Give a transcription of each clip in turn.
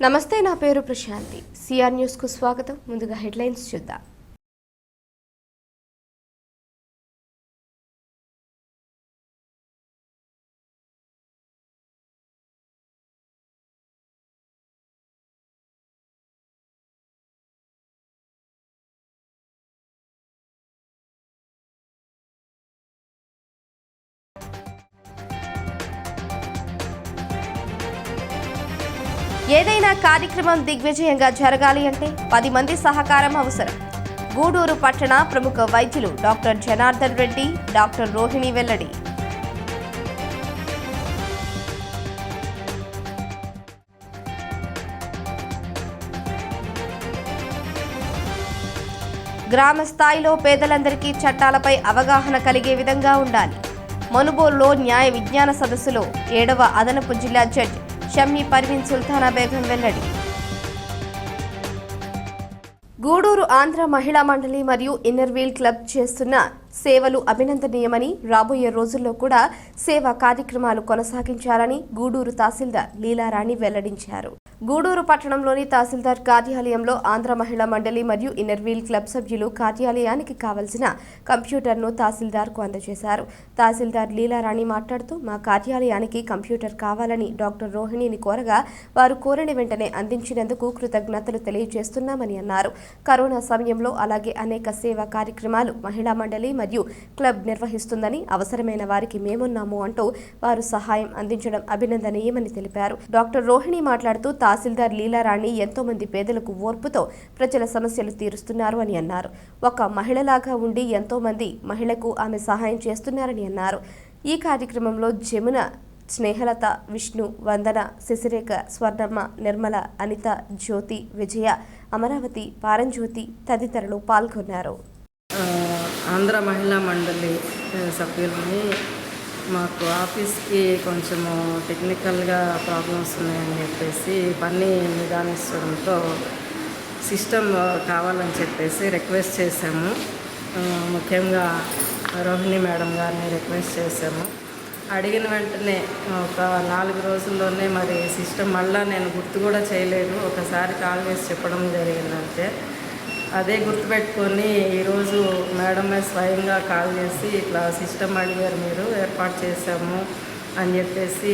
నమస్తే, నా పేరు ప్రశాంతి. సిఆర్ న్యూస్ కు స్వాగతం. ముందుగా హెడ్లైన్స్ చూద్దాం. ఏదైనా కార్యక్రమం దిగ్విజయంగా జరగాలి అంటే 10 మంది సహకారం అవసరం. గూడూరు పట్టణ ప్రముఖ వైద్యులు డాక్టర్ జనార్దన్ రెడ్డి, డాక్టర్ రోహిణి వెల్లడి. గ్రామ స్థాయిలో పేదలందరికీ చట్టాలపై అవగాహన కలిగే విధంగా ఉండాలి. మనుబోలులో న్యాయ విజ్ఞాన సదస్సులో 7వ అదనపు జిల్లా జడ్జి షమ్మి పర్వీన్ సుల్తానా బేగం వెల్లడి. గూడూరు ఆంధ్ర మహిళా మండలి మరియు ఇన్నర్ వీల్ క్లబ్ చేస్తున్న సేవలు అభినందనీయమని, రాబోయే రోజుల్లో కూడా సేవా కార్యక్రమాలు కొనసాగించాలని గూడూరు తహసీల్దార్ లీలారాణి వెల్లడించారు. గూడూరు పట్టణంలోని తహసీల్దార్ కార్యాలయంలో ఆంధ్ర మహిళా మండలి మరియు ఇన్నర్ వీల్ క్లబ్ సభ్యులు కార్యాలయానికి కావలసిన కంప్యూటర్ను తహసీల్దార్కు అందజేశారు. తహసీల్దార్ లీలారాణి మాట్లాడుతూ, మా కార్యాలయానికి కంప్యూటర్ కావాలని డాక్టర్ రోహిణిని కోరగా వారు కోరిన వెంటనే అందించినందుకు కృతజ్ఞతలు తెలియజేస్తున్నామని అన్నారు. కరోనా సమయంలో అలాగే అనేక సేవా కార్యక్రమాలు మహిళా మండలి మరియు క్లబ్ నిర్వహిస్తుందని, అవసరమైన వారికి మేమున్నాము అంటూ వారు సహాయం అందించడం అభినందనీయమని తెలిపారు. డాక్టర్ రోహిణి మాట్లాడుతూ, తహసీల్దార్ లీలారాణి ఎంతో మంది పేదలకు ఓర్పుతో ప్రజల సమస్యలు తీరుస్తున్నారు అని అన్నారు. ఒక మహిళలాగా ఉండి ఎంతో మంది మహిళకు ఆమె సహాయం చేస్తున్నారని అన్నారు. ఈ కార్యక్రమంలో జమున, స్నేహలత, విష్ణు, వందన, శశిరేఖ, స్వర్ణమ్మ, నిర్మల, అనిత, జ్యోతి, విజయ, అమరావతి, పారంజ్యోతి తదితరులు పాల్గొన్నారు. ఆంధ్ర మహిళా మండలి సభ్యులని మాకు ఆఫీస్కి కొంచెము టెక్నికల్గా ప్రాబ్లమ్స్ ఉన్నాయని చెప్పేసి పని నిదానించడంతో సిస్టమ్ కావాలని చెప్పేసి రిక్వెస్ట్ చేశాము. ముఖ్యంగా రోహిణి మేడం గారిని రిక్వెస్ట్ చేశాము. అడిగిన వెంటనే ఒక 4 రోజుల్లోనే మరి సిస్టమ్ మళ్ళీ నేను గుర్తు కూడా చేయలేదు, ఒకసారి కాల్ చేసి చెప్పడం జరిగిందంటే అదే గుర్తుపెట్టుకొని ఈరోజు మేడమే స్వయంగా కాల్ చేసి ఇట్లా సిస్టమ్ అడిగారు, మీరు ఏర్పాటు చేశాము అని చెప్పేసి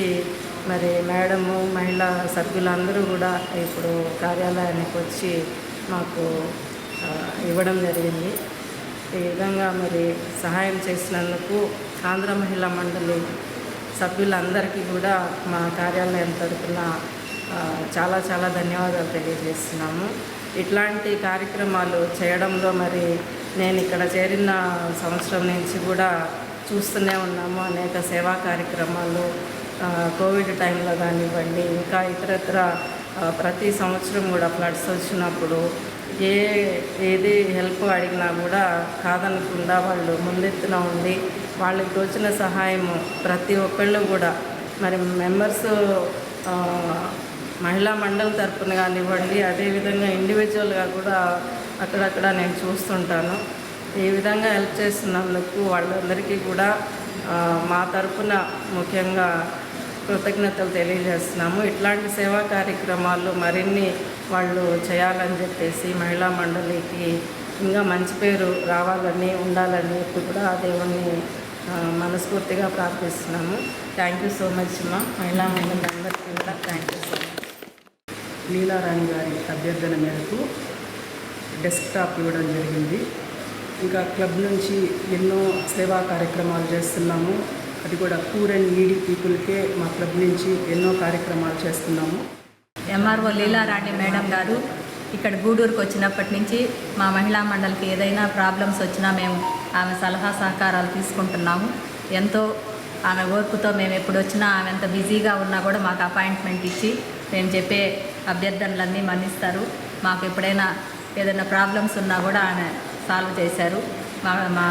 మరి మేడము, మహిళా సభ్యులందరూ కూడా ఇప్పుడు కార్యాలయానికి వచ్చి మాకు ఇవ్వడం జరిగింది. ఈ విధంగా మరి సహాయం చేసినందుకు ఆంధ్ర మహిళా మండలి సభ్యులందరికీ కూడా మా కార్యాలయం తరఫున చాలా చాలా ధన్యవాదాలు తెలియజేస్తున్నాము. ఇట్లాంటి కార్యక్రమాలు చేయడంలో మరి నేను ఇక్కడ చేరిన సంవత్సరం నుంచి కూడా చూస్తూనే ఉన్నాము. అనేక సేవా కార్యక్రమాలు కోవిడ్ టైంలో కానివ్వండి, ఇంకా ఇతరత్ర ప్రతి సంవత్సరం కూడా ఫ్లడ్స్ వచ్చినప్పుడు ఏది హెల్ప్ అడిగినా కూడా కాదనకుండా వాళ్ళు ముందెత్తున ఉండి వాళ్ళకి తోచిన సహాయము ప్రతి ఒక్కళ్ళు కూడా మరి మెంబర్స్ మహిళా మండలి తరపున కానివ్వండి, అదేవిధంగా ఇండివిజువల్గా కూడా అక్కడక్కడ నేను చూస్తుంటాను. ఈ విధంగా హెల్ప్ చేస్తున్నందుకు వాళ్ళందరికీ కూడా మా తరపున ముఖ్యంగా కృతజ్ఞతలు తెలియజేస్తున్నాము. ఇట్లాంటి సేవా కార్యక్రమాలు మరిన్ని వాళ్ళు చేయాలని చెప్పేసి మహిళా మండలికి ఇంకా మంచి పేరు రావాలని, ఉండాలని కూడా దేవుణ్ణి మనస్ఫూర్తిగా ప్రార్థిస్తున్నాము. థ్యాంక్ యూ సో మచ్ మా మహిళా మండలి అందరికీ కూడా thank you so much. Leelarani గారి అభ్యర్థన మేరకు డెస్క్టాప్ ఇవ్వడం జరిగింది. ఇంకా క్లబ్ నుంచి ఎన్నో సేవా కార్యక్రమాలు చేస్తున్నాము. అది కూడా పూర్ అండ్ నీడీ పీపుల్కే మా క్లబ్ నుంచి ఎన్నో కార్యక్రమాలు చేస్తున్నాము. ఎంఆర్ఓ లీలారాణి మేడం గారు ఇక్కడ గూడూరుకు వచ్చినప్పటి నుంచి మా మహిళా మండలికి ఏదైనా ప్రాబ్లమ్స్ వచ్చినా మేము ఆమె సలహా సహకారాలు తీసుకుంటున్నాము. ఎంతో ఆమె ఓర్పుతో మేము ఎప్పుడు వచ్చినా ఆమె ఎంత బిజీగా ఉన్నా కూడా మాకు అపాయింట్మెంట్ ఇచ్చి మేము చెప్పే అభ్యర్థనలన్నీ మన్నిస్తారు. మాకు ఎప్పుడైనా ఏదైనా ప్రాబ్లమ్స్ ఉన్నా కూడా ఆమె సాల్వ్ చేశారు. మా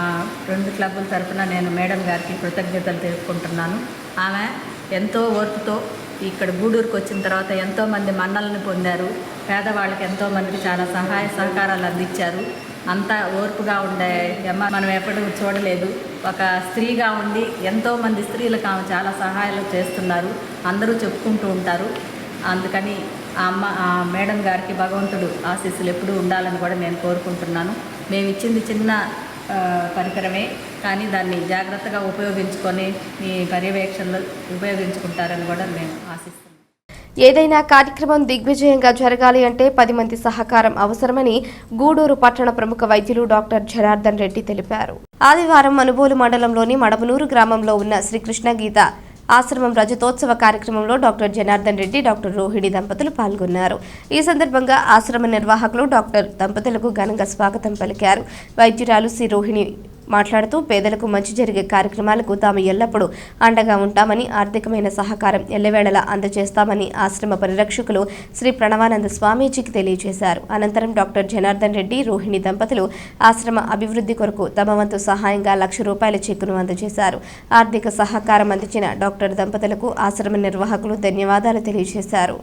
2 క్లబ్బుల తరఫున నేను మేడం గారికి కృతజ్ఞతలు తెలుపుకుంటున్నాను. ఆమె ఎంతో ఓర్పుతో ఇక్కడ గూడూరుకు వచ్చిన తర్వాత ఎంతోమంది మన్నలను పొందారు. పేదవాళ్ళకి ఎంతోమందికి చాలా సహాయ సహకారాలు అందించారు. అంతా ఓర్పుగా ఉండే మనం ఎప్పుడూ చూడలేదు. ఒక స్త్రీగా ఉండి ఎంతోమంది స్త్రీలకు ఆమె చాలా సహాయాలు చేస్తున్నారు. అందరూ చెప్పుకుంటూ ఉంటారు. అందుకని ఆ మేడం గారికి భగవంతుడు ఆశీస్సులు ఎప్పుడూ ఉండాలని కూడా నేను కోరుకుంటున్నాను. మేము ఇచ్చింది చిన్న పరికరమే, కానీ దాన్ని జాగ్రత్తగా ఉపయోగించుకొని మీ పర్యవేక్షణలో ఉపయోగించుకుంటారని కూడా నేను ఆశిస్తున్నాను. ఏదైనా కార్యక్రమం దిగ్విజయంగా జరగాలి అంటే 10 మంది సహకారం అవసరమని గూడూరు పట్టణ ప్రముఖ వైద్యులు డాక్టర్ జనార్దన్ రెడ్డి తెలిపారు. ఆదివారం మనుబోలు మండలంలోని మడమనూరు గ్రామంలో ఉన్న శ్రీకృష్ణ గీత ఆశ్రమం రజతోత్సవ కార్యక్రమంలో డాక్టర్ జనార్దన్ రెడ్డి, డాక్టర్ రోహిణి దంపతులు పాల్గొన్నారు. ఈ సందర్భంగా ఆశ్రమ నిర్వాహకులు డాక్టర్ దంపతులకు ఘనంగా స్వాగతం పలికారు. వైద్యురాలు శ్రీ రోహిణి మాట్లాడుతూ పేదలకు మంచి జరిగే కార్యక్రమాలకు తాము ఎల్లప్పుడూ అండగా ఉంటామని, ఆర్థికమైన సహకారం ఎల్లవేళలా అందజేస్తామని ఆశ్రమ పరిరక్షకులు శ్రీ ప్రణవానంద స్వామీజీకి తెలియజేశారు. అనంతరం డాక్టర్ జనార్దన్ రెడ్డి, రోహిణి దంపతులు ఆశ్రమ అభివృద్ధి కొరకు తమ వంతు సహాయంగా 1,00,000 రూపాయల చెక్కును అందజేశారు. ఆర్థిక సహకారం అందించిన డాక్టర్ దంపతులకు ఆశ్రమ నిర్వాహకులు ధన్యవాదాలు తెలియజేశారు.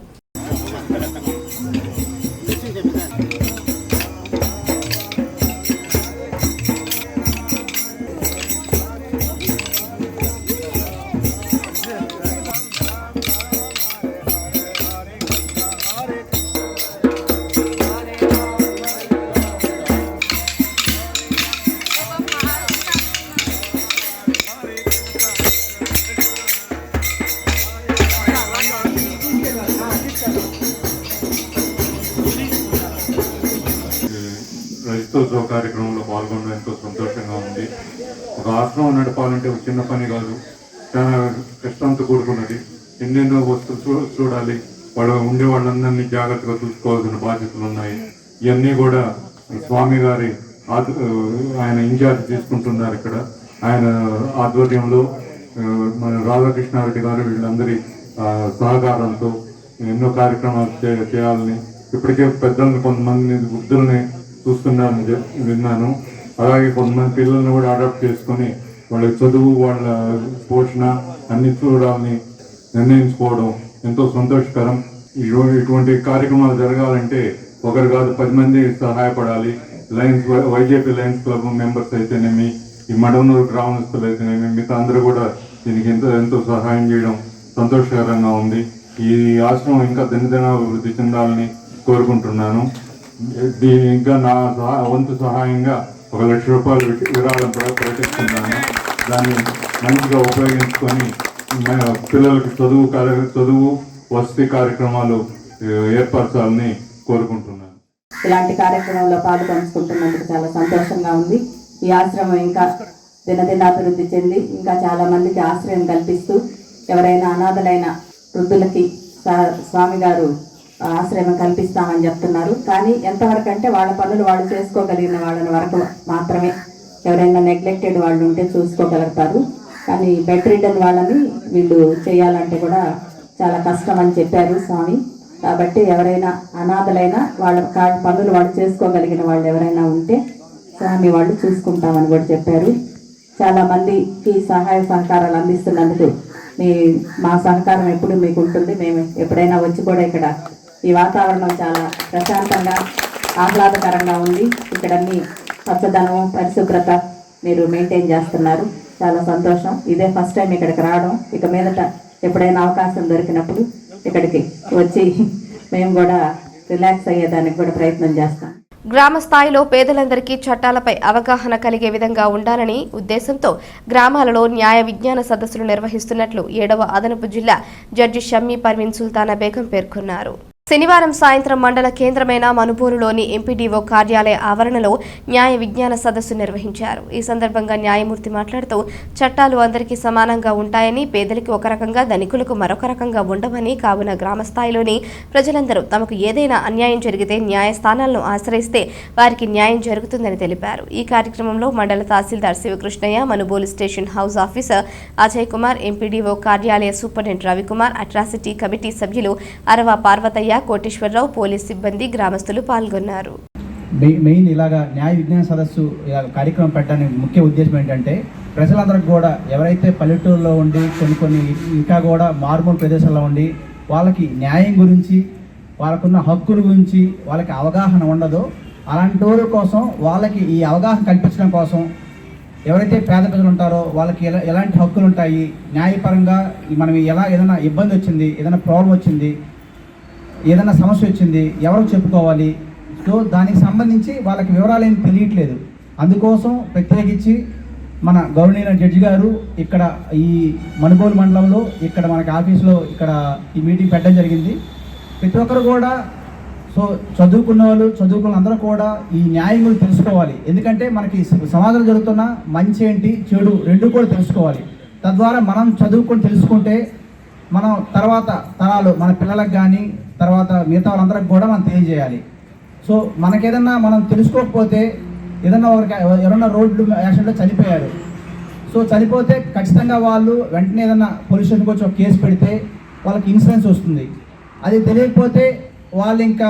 రజతోత్సవ కార్యక్రమంలో పాల్గొనడం ఎంతో సంతోషంగా ఉంది. ఒక ఆశ్రమం నడపాలంటే ఒక చిన్న పని కాదు, చాలా కష్టంతో కూడుకున్నది. ఎన్నెన్నో వస్తువులు చూడాలి, వాళ్ళు ఉండే వాళ్ళందరినీ జాగ్రత్తగా చూసుకోవాల్సిన బాధ్యతలు ఉన్నాయి. ఇవన్నీ కూడా స్వామి గారి ఆయన ఇన్ఛార్జ్ తీసుకుంటున్నారు. ఇక్కడ ఆయన ఆధ్వర్యంలో మన రాధాకృష్ణారెడ్డి గారు వీళ్ళందరి సహకారంతో ఎన్నో కార్యక్రమాలు చేయాలని, ఇప్పటికే పెద్దలను కొంతమంది వృద్ధుల్ని చూస్తున్నారని విన్నాను. అలాగే కొంతమంది పిల్లల్ని కూడా అడాప్ట్ చేసుకొని వాళ్ళ చదువు, వాళ్ళ పోషణ అన్ని చూడాలని నిర్ణయించుకోవడం ఎంతో సంతోషకరం. ఇటువంటి కార్యక్రమాలు జరగాలంటే ఒకరు కాదు 10 మంది సహాయపడాలి. వైజేపీ లయన్స్ క్లబ్ మెంబర్స్ అయితేనేమి, ఈ మడమనూరు గ్రామస్తులు అయితేనేమి, మిగతా అందరూ కూడా దీనికి ఎంతో సహాయం చేయడం సంతోషకరంగా ఉంది. ఈ ఆశ్రమం ఇంకా దినదినాభివృద్ధి చెందాలని కోరుకుంటున్నాను. ఇంకా నా వంతు సహాయంగా 1,00,000 రూపాయలు విరాళం ప్రకటిస్తున్నాను. దాన్ని మంచిగా ఉపయోగించుకొని పిల్లలకి చదువు వసతి కార్యక్రమాలు ఏర్పరచాలని కోరుకుంటున్నాను. ఇలాంటి కార్యక్రమంలో పాలు పంచుకుంటున్నందుకు చాలా సంతోషంగా ఉంది. ఈ ఆశ్రమం ఇంకా దినదినాభివృద్ధి చెంది ఇంకా చాలా మందికి ఆశ్రయం కల్పిస్తూ ఎవరైనా అనాథలైన వృద్ధులకి స్వామి గారు ఆశ్రయం కల్పిస్తామని చెప్తున్నారు. కానీ ఎంతవరకు అంటే వాళ్ళ పనులు వాళ్ళు చేసుకోగలిగిన వాళ్ళని వరకు మాత్రమే. ఎవరైనా నెగ్లెక్టెడ్ వాళ్ళు ఉంటే చూసుకోగలుగుతారు. కానీ బెడ్ రిడన్ వాళ్ళని వీళ్ళు చేయాలంటే కూడా చాలా కష్టం అని చెప్పారు స్వామి. కాబట్టి ఎవరైనా అనాథలైన వాళ్ళ పనులు వాళ్ళు చేసుకోగలిగిన వాళ్ళు ఎవరైనా ఉంటే స్వామి వాళ్ళు చూసుకుంటామని కూడా చెప్పారు. చాలా మందికి సహాయ సహకారాలు అందిస్తున్నందుకు మా సహకారం ఎప్పుడు మీకు ఉంటుంది. మేము ఎప్పుడైనా వచ్చి కూడా ఇక్కడ ఈ వాతావరణం చాలా ప్రశాంతంగా ఆహ్లాదకరంగా ఉంది. ఇక్కడ అన్ని పచ్చదనం, పరిశుభ్రత మీరు మెయింటైన్ చేస్తున్నారు. చాలా సంతోషం. ఇదే ఫస్ట్ టైం ఇక్కడికి రావడం. ఇక మీదట ఎప్పుడైనా అవకాశం దొరికినప్పుడు ఇక్కడికి వచ్చి మేము కూడా రిలాక్స్ అయ్యేదానికి కూడా ప్రయత్నం చేస్తాం. గ్రామ స్థాయిలో పేదలందరికీ చట్టాలపై అవగాహన కలిగే విధంగా ఉండాలని ఉద్దేశంతో గ్రామాలలో న్యాయ విజ్ఞాన సదస్సులు నిర్వహిస్తున్నట్లు 7వ అదనపు జిల్లా జడ్జి షమ్మీ పర్వీన్ సుల్తానా బేగం పేర్కొన్నారు. శనివారం సాయంత్రం మండల కేంద్రమైన మనుబోలులోని ఎంపీడీఓ కార్యాలయ ఆవరణలో న్యాయ విజ్ఞాన సదస్సు నిర్వహించారు. ఈ సందర్భంగా న్యాయమూర్తి మాట్లాడుతూ చట్టాలు అందరికీ సమానంగా ఉంటాయని, పేదలకు ఒక రకంగా, ధనికులకు మరొక రకంగా ఉండవని, కావున గ్రామ స్థాయిలోని ప్రజలందరూ తమకు ఏదైనా అన్యాయం జరిగితే న్యాయస్థానాలను ఆశ్రయిస్తే వారికి న్యాయం జరుగుతుందని తెలిపారు. ఈ కార్యక్రమంలో మండల tahsildar Sivakrishnaiah, Manubolu station house officer Ajay Kumar, MPDO కార్యాలయ సూపరింటెండెంట్ రవికుమార్, అట్రాసిటీ కమిటీ సభ్యులు అరవ పార్వతయ్య, కోటేశ్వరరావు, పోలీస్ సిబ్బంది, గ్రామస్తులు పాల్గొన్నారు. మెయిన్ ఇలాగా న్యాయ విజ్ఞాన సదస్సు కార్యక్రమం పెట్టడానికి ముఖ్య ఉద్దేశం ఏంటంటే ప్రజలందరికీ కూడా ఎవరైతే పల్లెటూరులో ఉండి కొన్ని ఇంకా కూడా మారుమూల ప్రదేశాల్లో ఉండి వాళ్ళకి న్యాయం గురించి, వాళ్ళకున్న హక్కుల గురించి వాళ్ళకి అవగాహన ఉండదో అలాంటి వాళ్ళ కోసం వాళ్ళకి ఈ అవగాహన కల్పించడం కోసం ఎవరైతే పేద ప్రజలు ఉంటారో వాళ్ళకి ఎలాంటి హక్కులు ఉంటాయి, న్యాయపరంగా మనం ఏదైనా ఇబ్బంది వచ్చింది, ఏదైనా ప్రాబ్లం వచ్చింది, ఏదైనా సమస్య వచ్చింది ఎవరికి చెప్పుకోవాలి, సో దానికి సంబంధించి వాళ్ళకి వివరాలు ఏమి తెలియట్లేదు. అందుకోసం ప్రత్యేకించి మన గౌరవనీయ జడ్జి గారు ఇక్కడ ఈ మనుబోలు మండలంలో ఇక్కడ మనకి ఆఫీస్లో ఇక్కడ ఈ మీటింగ్ పెట్టడం జరిగింది. ప్రతి ఒక్కరు కూడా సో చదువుకున్న వాళ్ళు చదువుకున్న అందరూ కూడా ఈ న్యాయం గురించి తెలుసుకోవాలి. ఎందుకంటే మనకి సమాజంలో జరుగుతున్న మంచి ఏంటి చెడు రెండు కూడా తెలుసుకోవాలి. తద్వారా మనం చదువుకొని తెలుసుకుంటే మనం తర్వాత తరాలు మన పిల్లలకు కానీ తర్వాత మిగతా వాళ్ళందరికి కూడా మనం తెలియజేయాలి. సో మనకేదన్నా మనం తెలుసుకోకపోతే ఏదన్నా ఎవరన్నా రోడ్డు యాక్సిడెంట్లో చనిపోయారు, సో చనిపోతే ఖచ్చితంగా వాళ్ళు వెంటనే ఏదన్నా పోలీస్ స్టేషన్కి వచ్చి ఒక కేసు పెడితే వాళ్ళకి ఇన్సూరెన్స్ వస్తుంది. అది తెలియకపోతే వాళ్ళు ఇంకా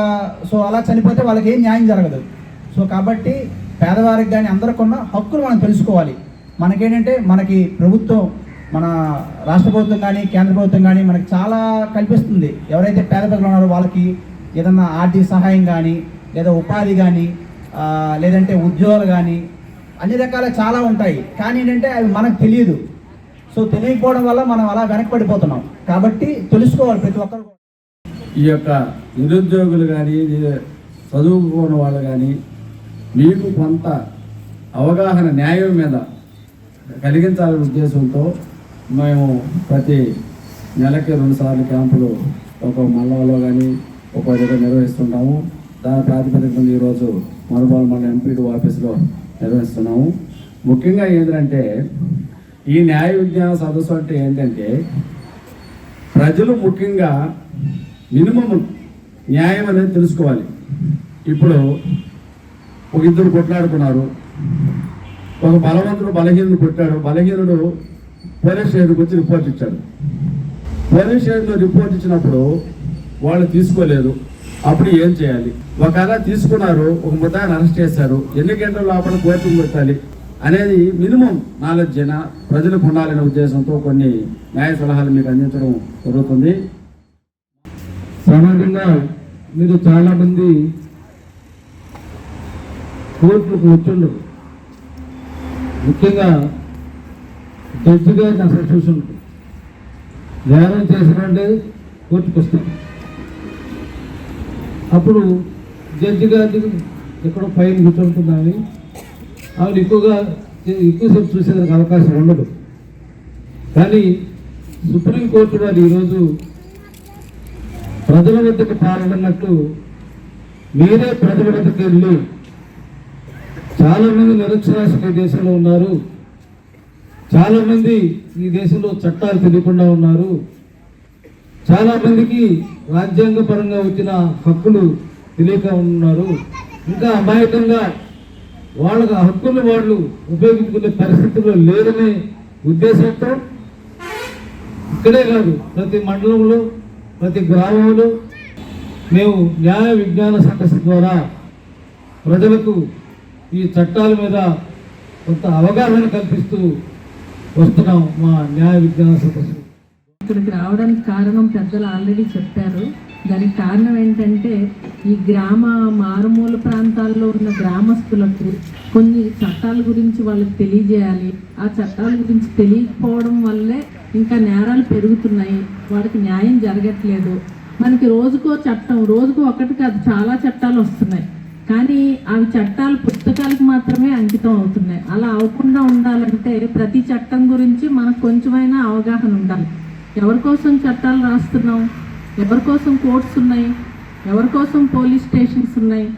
సో అలా చనిపోతే వాళ్ళకి ఏం న్యాయం జరగదు. సో కాబట్టి పేదవారికి కానీ అందరికీ ఉన్న హక్కులు మనం తెలుసుకోవాలి. మనకేంటంటే మనకి ప్రభుత్వం మన రాష్ట్ర ప్రభుత్వం కానీ కేంద్ర ప్రభుత్వం కానీ మనకి చాలా కల్పిస్తుంది. ఎవరైతే పేద ప్రజలు ఉన్నారో వాళ్ళకి ఏదన్నా ఆర్థిక సహాయం కానీ లేదా ఉపాధి కానీ లేదంటే ఉద్యోగాలు కానీ అన్ని రకాల చాలా ఉంటాయి. కానీ ఏంటంటే అవి మనకు తెలియదు. సో తెలియకపోవడం వల్ల మనం అలా వెనకబడిపోతున్నాం. కాబట్టి తెలుసుకోవాలి ప్రతి ఒక్కరు. ఈ యొక్క నిరుద్యోగులు కానీ చదువుకున్న వాళ్ళు కానీ మీకు కొంత అవగాహన న్యాయం మీద కలిగించాలనే ఉద్దేశంతో మేము ప్రతి నెలకి 2 సార్లు క్యాంపులు ఒక మల్లంలో కానీ ఒక దగ్గర నిర్వహిస్తుంటాము. దాని ప్రాతిపదికన ఈరోజు మనుబోలు మండలం ఎంపీడీ ఆఫీసులో నిర్వహిస్తున్నాము. ముఖ్యంగా ఏంటంటే ఈ న్యాయ విజ్ఞాన సదస్సు అంటే ఏంటంటే ప్రజలు ముఖ్యంగా మినిమం న్యాయం అనేది తెలుసుకోవాలి. ఇప్పుడు ఒక ఇద్దరు కొట్లాడుకున్నారు, ఒక బలవంతుడు బలహీనుడు కొట్టాడు, బలహీనుడు పోలీస్ స్టేషన్కి వచ్చి రిపోర్ట్ ఇచ్చాడు. పోలీస్ స్టేషన్లో రిపోర్ట్ ఇచ్చినప్పుడు వాళ్ళు తీసుకోలేదు, అప్పుడు ఏం చేయాలి? ఒకవేళ తీసుకున్నారు, ఒక ముద్దాయిని అరెస్ట్ చేశారు, ఎన్ని గంటల లోపల కోర్టుకు పెట్టాలి అనేది మినిమం నాలెడ్జ్ ప్రజలకు ఉండాలనే ఉద్దేశంతో కొన్ని న్యాయ సలహాలు మీకు అందించడం జరుగుతుంది. సామాన్యంగా మీరు చాలామంది కోర్టులకు వచ్చుండరు. ముఖ్యంగా జడ్జి గారిని అసలు చూసుంటారు. నేరం చేసినంటే కోర్టుకు వస్తాం. అప్పుడు జడ్జి గారిని ఎక్కడో పైన కూర్చుంటుందని ఆవిడ ఎక్కువసేపు చూసేదానికి అవకాశం ఉండదు. కానీ సుప్రీంకోర్టు వారు ఈరోజు ప్రజల వద్దకు పాల్గొన్నట్టు మీరే ప్రజల వద్దకు వెళ్ళి చాలామంది నిరక్షరాస్యత దేశంలో ఉన్నారు, చాలామంది ఈ దేశంలో చట్టాలు తెలియకుండా ఉన్నారు, చాలామందికి రాజ్యాంగపరంగా వచ్చిన హక్కులు తెలియక ఉన్నారు, ఇంకా అమాయకంగా వాళ్ళకి హక్కులు వాళ్ళు ఉపయోగించుకునే పరిస్థితుల్లో లేదనే ఉద్దేశంతో ఇక్కడే కాదు ప్రతి మండలంలో ప్రతి గ్రామంలో మేము న్యాయ విజ్ఞాన సదస్సు ద్వారా ప్రజలకు ఈ చట్టాల మీద కొంత అవగాహన కల్పిస్తూ వస్తున్నాం. మా న్యాయ విజ్ఞాన సదస్సు ఇక్కడికి రావడానికి కారణం పెద్దలు ఆల్రెడీ చెప్పారు. దానికి కారణం ఏంటంటే ఈ మారుమూల ప్రాంతాల్లో ఉన్న గ్రామస్తులకు కొన్ని చట్టాల గురించి వాళ్ళకి తెలియజేయాలి. ఆ చట్టాల గురించి తెలియకపోవడం వల్లే ఇంకా నేరాలు పెరుగుతున్నాయి, వాళ్ళకి న్యాయం జరగట్లేదు. మనకి రోజుకో చట్టం, రోజుకో ఒకటి కాదు చాలా చట్టాలు వస్తున్నాయి, కానీ అవి చట్టాలు పుస్తకాలకు మాత్రమే అంకితం అవుతున్నాయి. అలా అవ్వకుండా ఉండాలంటే ప్రతి చట్టం గురించి మనకు కొంచెమైనా అవగాహన ఉండాలి. ఎవరి కోసం చట్టాలు రాస్తున్నాం, ఎవరి కోసం కోర్ట్స్ ఉన్నాయి, ఎవరి కోసం పోలీస్ స్టేషన్స్ ఉన్నాయి,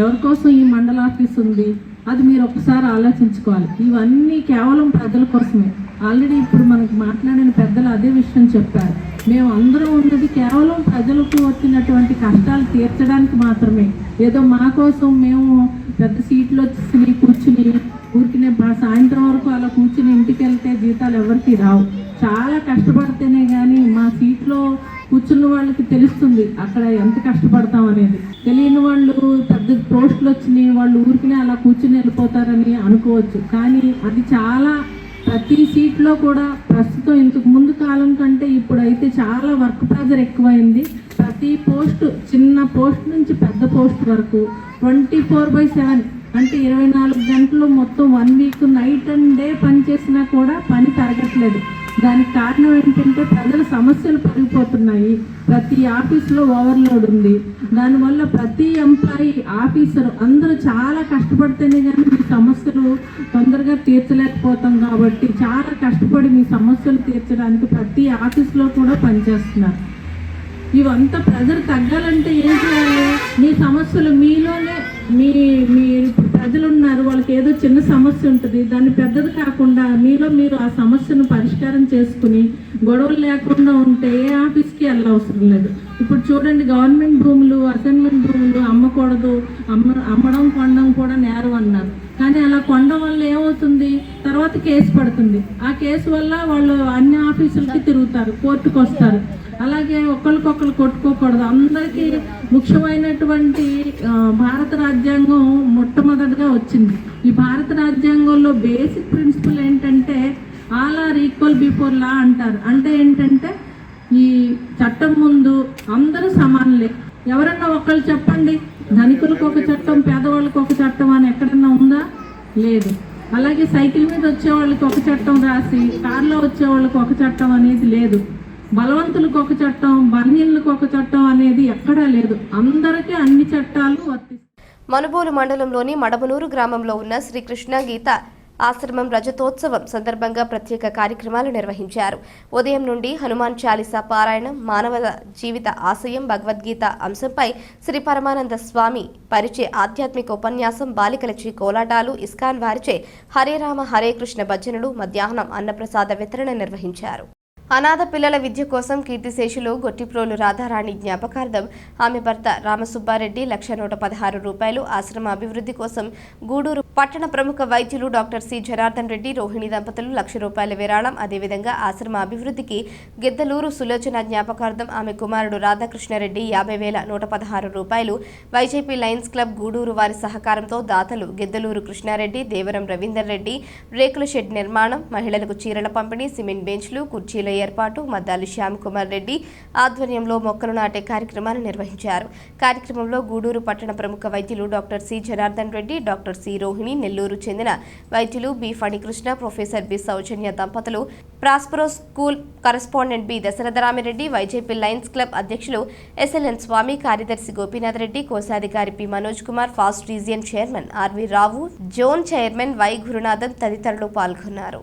ఎవరి కోసం ఈ మండల ఆఫీస్ ఉంది, అది మీరు ఒకసారి ఆలోచించుకోవాలి. ఇవన్నీ కేవలం ప్రజల కోసమే. ఆల్రెడీ ఇప్పుడు మనకు మాట్లాడిన పెద్దలు అదే విషయం చెప్పారు. మేము అందరం ఉన్నది కేవలం ప్రజలకు వచ్చినటువంటి కష్టాలు తీర్చడానికి మాత్రమే. ఏదో మా కోసం మేము పెద్ద సీట్లు వచ్చి కూర్చుని ఊరికినే సాయంత్రం వరకు అలా కూర్చుని ఇంటికి వెళ్తే జీతాలు ఎవరికి రావు. చాలా కష్టపడితేనే కానీ మా సీట్లో కూర్చున్న వాళ్ళకి తెలుస్తుంది అక్కడ ఎంత కష్టపడతాం అనేది. తెలియని వాళ్ళు పెద్ద పోస్టులు వచ్చినాయి, వాళ్ళు ఊరికినే అలా కూర్చుని వెళ్ళిపోతారని అనుకోవచ్చు. కానీ అది చాలా ప్రతి సీట్లో కూడా ప్రస్తుతం ఇంతకు ముందు కాలం కంటే ఇప్పుడైతే చాలా వర్క్ ప్రెజర్ ఎక్కువైంది. ప్రతి పోస్టు, చిన్న పోస్ట్ నుంచి పెద్ద పోస్ట్ వరకు 24/7 అంటే 24 గంటలు మొత్తం 1 వీక్ నైట్ అండ్ డే పని చేసినా కూడా పని తరగట్లేదు. దానికి కారణం ఏంటంటే ప్రజల సమస్యలు పెరిగిపోతున్నాయి. ప్రతి ఆఫీస్లో ఓవర్లోడ్ ఉంది. దానివల్ల ప్రతి ఎంప్లాయీ ఆఫీసర్ అందరూ చాలా కష్టపడితేనే కానీ మీ సమస్యలు తొందరగా తీర్చలేకపోతాం. కాబట్టి చాలా కష్టపడి మీ సమస్యలు తీర్చడానికి ప్రతి ఆఫీస్లో కూడా పనిచేస్తున్నారు. ఇవంతా ప్రజలు తగ్గాలంటే ఏం చేయాలి? మీ సమస్యలు మీలోనే మీరు ప్రజలు ఉన్నారు, వాళ్ళకి ఏదో చిన్న సమస్య ఉంటుంది, దాన్ని పెద్దది కాకుండా మీలో మీరు ఆ సమస్యను పరిష్కారం చేసుకుని గొడవలు లేకుండా ఉంటే ఏ ఆఫీస్కి వెళ్ళవసరం లేదు. ఇప్పుడు చూడండి, గవర్నమెంట్ భూములు, అసైన్మెంట్ భూములు అమ్మకూడదు, అమ్మడం కొనడం కూడా నేరం అన్నారు. కానీ అలా కొనడం వల్ల ఏమవుతుంది? తర్వాత కేసు పడుతుంది. ఆ కేసు వల్ల వాళ్ళు అన్ని ఆఫీసులకి తిరుగుతారు, కోర్టుకు వస్తారు. అలాగే ఒకరికొకరు కొట్టుకోకూడదు. అందరికీ ముఖ్యమైనటువంటి భారత రాజ్యాంగం మొట్టమొదటిగా వచ్చింది. ఈ భారత రాజ్యాంగంలో బేసిక్ ప్రిన్సిపల్ ఏంటంటే all are equal before law అంటారు. అంటే ఏంటంటే ఈ చట్టం ముందు అందరూ సమానులే. ఎవరన్నా ఒకళ్ళు చెప్పండి, ధనికులకు ఒక చట్టం, పేదవాళ్ళకి ఒక చట్టం అని ఎక్కడన్నా ఉందా? లేదు. అలాగే సైకిల్ మీద వచ్చే వాళ్ళకి ఒక చట్టం రాసి కార్లో వచ్చే వాళ్ళకి ఒక చట్టం అనేది లేదు. బలవంతులకు ఒక చట్టం, బలహీనులకు ఒక చట్టం అనేది ఎక్కడా లేదు. అందరికీ అన్ని చట్టాలు వర్తిస్తాయి. మనుబోలు మండలంలోని మడమనూరు గ్రామంలో ఉన్న శ్రీకృష్ణ గీత ఆశ్రమం రజతోత్సవం సందర్భంగా ప్రత్యేక కార్యక్రమాలు నిర్వహించారు. ఉదయం నుండి హనుమాన్ చాలీసా పారాయణం, మానవ జీవిత ఆశయం, భగవద్గీత అంశంపై శ్రీ పరమానంద స్వామి పరిచే ఆధ్యాత్మిక ఉపన్యాసం, బాలికలచే కోలాటాలు, ఇస్కాన్ వారిచే హరే రామ హరే కృష్ణ భజనలు, మధ్యాహ్నం అన్నప్రసాద వితరణ నిర్వహించారు. అనాథ పిల్లల విద్య కోసం కీర్తిశేషులు గొట్టిప్రోలు రాధారాణి జ్ఞాపకార్థం ఆమె భర్త రామసుబ్బారెడ్డి 1,116 రూపాయలు, ఆశ్రమ అభివృద్ధి కోసం గూడూరు పట్టణ ప్రముఖ వైద్యులు డాక్టర్ సి జనార్దన్ రెడ్డి, రోహిణి దంపతులు 1,00,000 రూపాయల విరాళం. అదేవిధంగా ఆశ్రమ అభివృద్ధికి గిద్దలూరు సులోచన జ్ఞాపకార్థం ఆమె కుమారుడు రాధాకృష్ణారెడ్డి 50,116 రూపాయలు, వైజేపీ లయన్స్ క్లబ్ గూడూరు వారి సహకారంతో దాతలు గిద్దలూరు కృష్ణారెడ్డి, దేవరం రవీందర్ రెడ్డి రేకుల షెడ్ నిర్మాణం, మహిళలకు చీరల పంపిణీ, సిమెంట్ బెంచ్లు, కుర్చీల ఏర్పాటు, మద్దాలి శ్యామ్ కుమార్ రెడ్డి ఆధ్వర్యంలో మొక్కలు నాటే కార్యక్రమాన్ని నిర్వహించారు. కార్యక్రమంలో గూడూరు పట్టణ ప్రముఖ వైద్యులు doctor C Janardhan Reddy, doctor C Rohini, Nellore చెందిన వైద్యులు B Phanikrishna, professor B Soujanya దంపతులు, Prospero school correspondent B Dasaratharamireddy, YJP Lions Club అధ్యక్షులు ఎస్ఎల్ఎన్ స్వామి, కార్యదర్శి గోపీనాథ్ రెడ్డి, కోశాధికారి P Manoj Kumar, fast region chairman RV Rao, zone chairman Y Gurunathan తదితరులు పాల్గొన్నారు.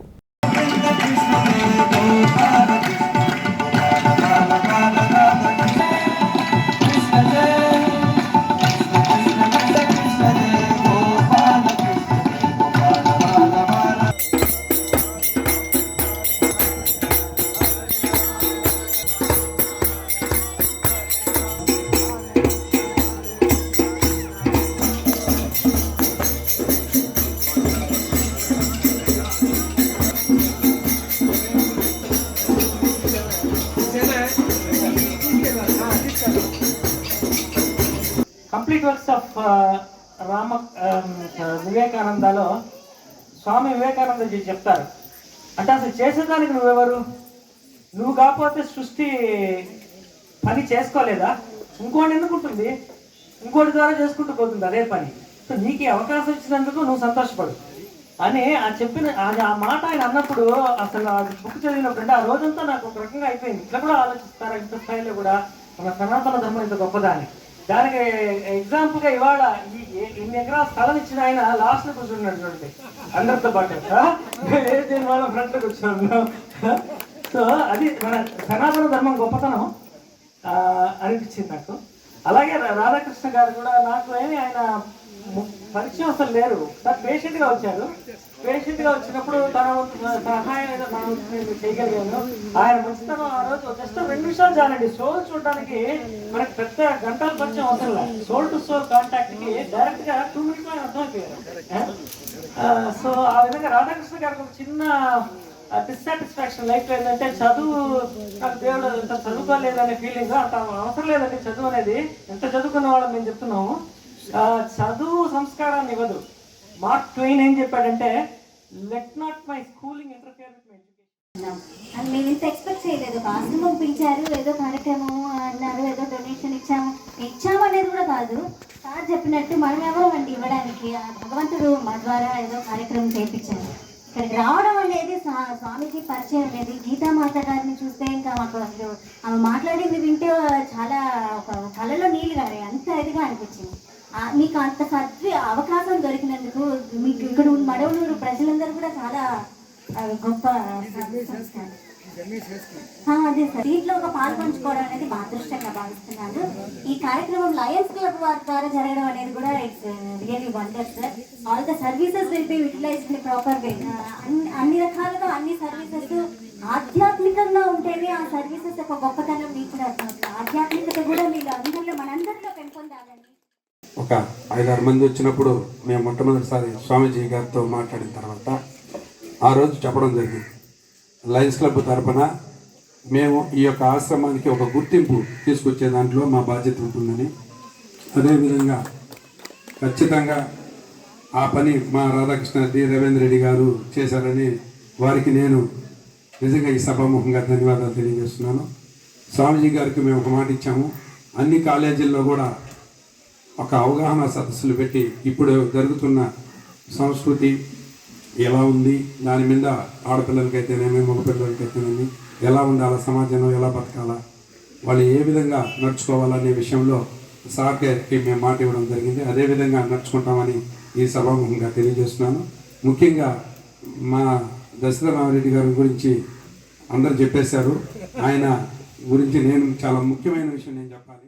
కంప్లీట్ వర్క్స్ ఆఫ్ వివేకానందలో స్వామి వివేకానందజీ చెప్తారు. అంటే అసలు చేసేదానికి నువ్వెవరు? నువ్వు కాకపోతే సృష్టి పని చేసుకోలేదా? ఇంకోటి ఎందుకు ఉంటుంది? ఇంకోటి ద్వారా చేసుకుంటూ పోతుంది అదే పని. సో నీకు అవకాశం ఇచ్చినందుకు నువ్వు సంతోషపడు అని చెప్పిన ఆ మాట ఆయన అన్నప్పుడు అసలు బుక్ చదివినప్పుడు ఆ రోజంతా నాకు ఒక రకంగా అయిపోయింది. ఇట్లా కూడా ఆలోచిస్తారా ఇంత స్థాయిలో కూడా మన సనాతన ధర్మం ఇంత గొప్పదాన్ని. దానికి ఎగ్జాంపుల్గా ఇవాళ ఇన్ని ఎకరాల స్థలం ఇచ్చిన ఆయన లాస్ట్లో కూర్చున్నాడు చూడండి, అందరితో పాటు. దీని వాళ్ళ ఫ్రంట్లో కూర్చున్నాను. సో అది మన సనాతన ధర్మం గొప్పతనం అనిపించింది నాకు. అలాగే రాధాకృష్ణ గారు కూడా నాకు ఏమి ఆయన పరిచయం అసలు లేరు. సార్ పేషెంట్గా వచ్చారు. పేషెంట్గా వచ్చినప్పుడు తన సహాయం ఏదో చేయగలిగాను. ఆయన మంచితనం ఆ రోజు జస్ట్ 2 నిమిషాలు చాలండి. సోల్ చూడడానికి మనకి పెద్ద గంటల పరిచయం అవసరం లేదు. సోల్ టు సోల్ కాంటాక్ట్కి డైరెక్ట్గా 2 మినిట్స్ ఆయన అర్థమైపోయారు. సో ఆ విధంగా రాధాకృష్ణ గారికి ఒక చిన్న డిస్సాటిస్ఫాక్షన్ లైఫ్ ఏంటంటే చదువు నాకు దేవుడు ఎంత చదువుకోలేదనే ఫీలింగ్. అంత అవసరం లేదండి చదువు అనేది. ఎంత చదువుకున్న వాళ్ళని మేము చెప్తున్నాము. చదువు సంస్కారాన్ని ఇవ్వదు. మార్క్ ట్వెయిన్ ఏం చెప్పాడంటే, let not my schooling interfere with my education. మేము ఇంత ఎక్స్పెక్ట్ చేయలేదు. ఒక ఆశ్రమం పిలిచారు, ఏదో కార్యక్రమం అన్నారు, ఏదో డొనేషన్ ఇచ్చాము అనేది కూడా కాదు. సార్ చెప్పినట్టు మనం ఎవరు అండి ఇవ్వడానికి? భగవంతుడు మా ద్వారా ఏదో కార్యక్రమం చేయించారు. ఇక్కడికి రావడం అనేది స్వామీజీ పరిచయం లేదు. గీతామాత గారిని చూస్తే ఇంకా మాకు అసలు ఆమె మాట్లాడింది వింటే చాలా ఒక కళలో నీళ్ళు గారే అంత ఇదిగా అనిపించింది. మీకు అంత అవకాశం దొరికినందుకు మీకు ఇక్కడ మడవలూరు ప్రజలందరూ కూడా చాలా గొప్ప. అదే సార్, దీంట్లో ఒక పాలు పంచుకోవడం అనేది మా అదృష్టంగా భావిస్తున్నాను. ఈ కార్యక్రమం లయన్స్ క్లబ్ వారి ద్వారా జరగడం అనేది కూడా it's really wonder sir. All the services will be utilised in proper way. అన్ని రకాలుగా అన్ని సర్వీసెస్ ఆధ్యాత్మికంగా ఉంటేనే ఆ సర్వీసెస్ యొక్క గొప్పతనం మీకు కూడా అర్థమవుతుంది. ఆధ్యాత్మికత కూడా మీరు అందరిలో మనందరిలో పెంపొందాలని. ఒక 5-6 మంది వచ్చినప్పుడు మేము మొట్టమొదటిసారి స్వామీజీ గారితో మాట్లాడిన తర్వాత ఆ రోజు చెప్పడం జరిగింది, లయన్స్ క్లబ్ తరఫున మేము ఈ యొక్క ఆశ్రమానికి ఒక గుర్తింపు తీసుకొచ్చే దాంట్లో మా బాధ్యత ఉంటుందని, అదేవిధంగా ఖచ్చితంగా ఆ పని మా రాధాకృష్ణ రవీంద్ర రెడ్డి గారు చేశారని వారికి నేను నిజంగా ఈ సభాముఖంగా ధన్యవాదాలు తెలియజేస్తున్నాను. స్వామీజీ గారికి మేము ఒక మాట ఇచ్చాము, అన్ని కాలేజీల్లో కూడా ఒక అవగాహన సదస్సులు పెట్టి ఇప్పుడు జరుగుతున్న సంస్కృతి ఎలా ఉంది, దాని మీద ఆడపిల్లలకైతేనేమి మగపిల్లలకైతేనేమి ఎలా ఉండాలా, సమాజంలో ఎలా బతకాలా, వాళ్ళు ఏ విధంగా నడుచుకోవాలనే విషయంలో సార్ గారికి మేము మాట ఇవ్వడం జరిగింది. అదేవిధంగా నడుచుకుంటామని ఈ సభాముఖంగా తెలియజేస్తున్నాను. ముఖ్యంగా మా దశరథరామరెడ్డి గారి గురించి అందరూ చెప్పేశారు. ఆయన గురించి నేను చాలా ముఖ్యమైన విషయం నేను చెప్పాలి.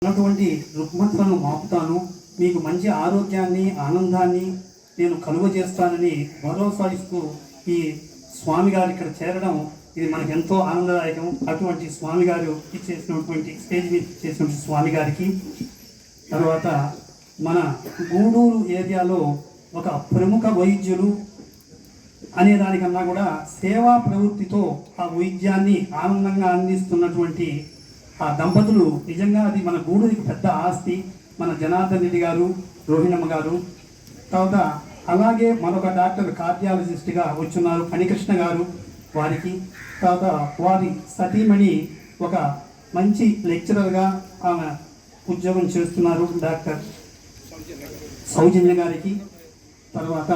ఉన్నటువంటి రుగ్మతలను మాపుతాను, మీకు మంచి ఆరోగ్యాన్ని ఆనందాన్ని నేను కలుగజేస్తానని భరోసా ఇస్తూ ఈ స్వామి గారు ఇక్కడ చేరడం ఇది మనకు ఎంతో ఆనందదాయకం. అటువంటి స్వామి గారు ఇచ్చేసినటువంటి స్టేజ్ మీద చేసినటువంటి స్వామి గారికి, తర్వాత మన గూడూరు ఏరియాలో ఒక ప్రముఖ వైద్యులు అనే దానికన్నా కూడా సేవా ప్రవృత్తితో ఆ వైద్యాన్ని ఆనందంగా అందిస్తున్నటువంటి ఆ దంపతులు నిజంగా అది మన గూడూరికి పెద్ద ఆస్తి. మన జనార్దన్ రెడ్డి గారు, రోహిణమ్మ గారు, తర్వాత అలాగే మరొక డాక్టర్ కార్డియాలజిస్ట్గా వచ్చున్నారు ఫణికృష్ణ గారు, వారికి, తర్వాత వారి సతీమణి ఒక మంచి లెక్చరర్గా ఆమె ఉద్యోగం చేస్తున్నారు డాక్టర్ సౌజన్య గారికి, తర్వాత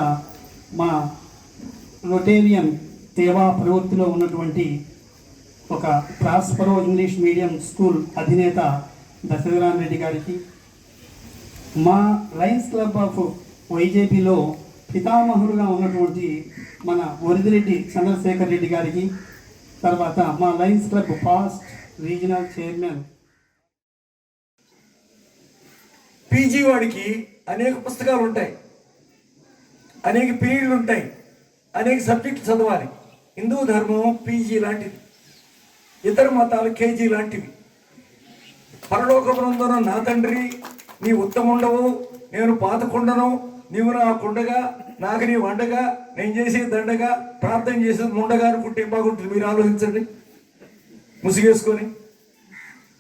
మా రొటేరియన్ సేవా ప్రవృత్తిలో ఉన్నటువంటి ఒక ప్రాస్పరో ఇంగ్లీష్ మీడియం స్కూల్ అధినేత దశరథరామ్ రెడ్డి గారికి, మా లయన్స్ క్లబ్ ఆఫ్ వైజేపీలో పితామహులుగా ఉన్నటువంటి మన వరిదిరెడ్డి చంద్రశేఖర్ రెడ్డి గారికి, తర్వాత మా Lions club past regional chairman. PG వాడికి అనేక పుస్తకాలు ఉంటాయి, అనేక పీరియడ్లు ఉంటాయి, అనేక సబ్జెక్టులు చదవాలి. హిందూ ధర్మం పీజీ లాంటిది, ఇతర మతాలు కేజీ లాంటివి. పరలోక బృందం నా తండ్రి నీ ఉత్తముండవు, నేను పాతకుండను, నీవు నా కుండగా, నాకు నీ వండగా, నేను చేసే దండగా, ప్రార్థన చేసేది ముండగా అనుకుంటే ఏం బాగుంటుంది మీరు ఆలోచించండి. ముసిగేసుకొని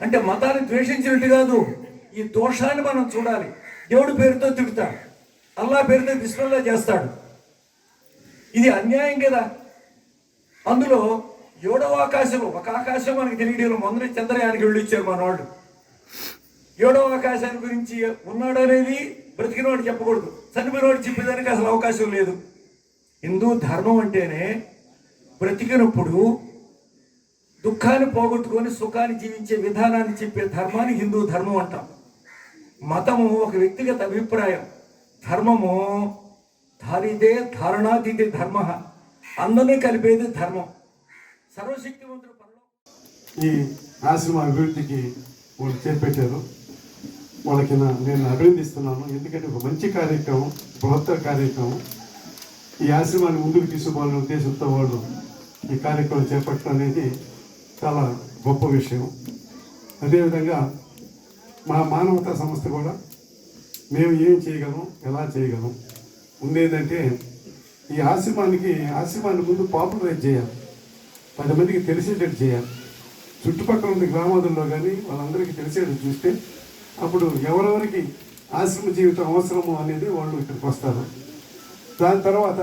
అంటే మతాన్ని ద్వేషించినట్టు కాదు, ఈ దోషాన్ని మనం చూడాలి. దేవుడి పేరుతో తిడతాడు, అల్లా పేరుతో బిస్మిల్లా చేస్తాడు, ఇది అన్యాయం కదా. అందులో 7వ ఆకాశం, ఒక ఆకాశం మనకి తెలియడం మొదటి చంద్రయానికి వెళ్ళిచ్చారు మన వాళ్ళు. 7వ ఆకాశాన్ని గురించి ఉన్నాడు అనేది బ్రతికినవాడు చెప్పకూడదు, చనిపోయినవాడు చెప్పేదానికి అసలు అవకాశం లేదు. హిందూ ధర్మం అంటేనే బ్రతికినప్పుడు దుఃఖాన్ని పోగొట్టుకొని సుఖాన్ని జీవించే విధానాన్ని చెప్పే ధర్మాన్ని హిందూ ధర్మం అంటాం. మతము ఒక వ్యక్తిగత అభిప్రాయం, ధర్మము ధారిదే ధారణాతీతే ధర్మ, అందరినీ కలిపేది ధర్మం. సర్వశక్తివంతుడు ఈ ఆశ్రమ అభివృద్ధికి వాళ్ళు చేపట్టారు, వాళ్ళకి నేను అభినందిస్తున్నాను. ఎందుకంటే ఒక మంచి కార్యక్రమం, బృహత్తర కార్యక్రమం. ఈ ఆశ్రమాన్ని ముందుకు తీసుకోవాలనే ఉద్దేశంతో వాళ్ళు ఈ కార్యక్రమం చేపట్టడం అనేది చాలా గొప్ప విషయం. అదేవిధంగా మా మానవతా సంస్థ కూడా మేము ఏం చేయగలం, ఎలా చేయగలం ఉండేదంటే ఈ ఆశ్రమాన్ని ముందు పాపులరైజ్ చేయాలి, 10 మందికి తెలిసేటట్టు చేయాలి. చుట్టుపక్కల ఉన్న గ్రామాలలో కానీ వాళ్ళందరికీ తెలిసేటట్టు చూస్తే అప్పుడు ఎవరెవరికి ఆశ్రమ జీవితం అవసరమో అనేది వాళ్ళు ఇక్కడికి వస్తారు. దాని తర్వాత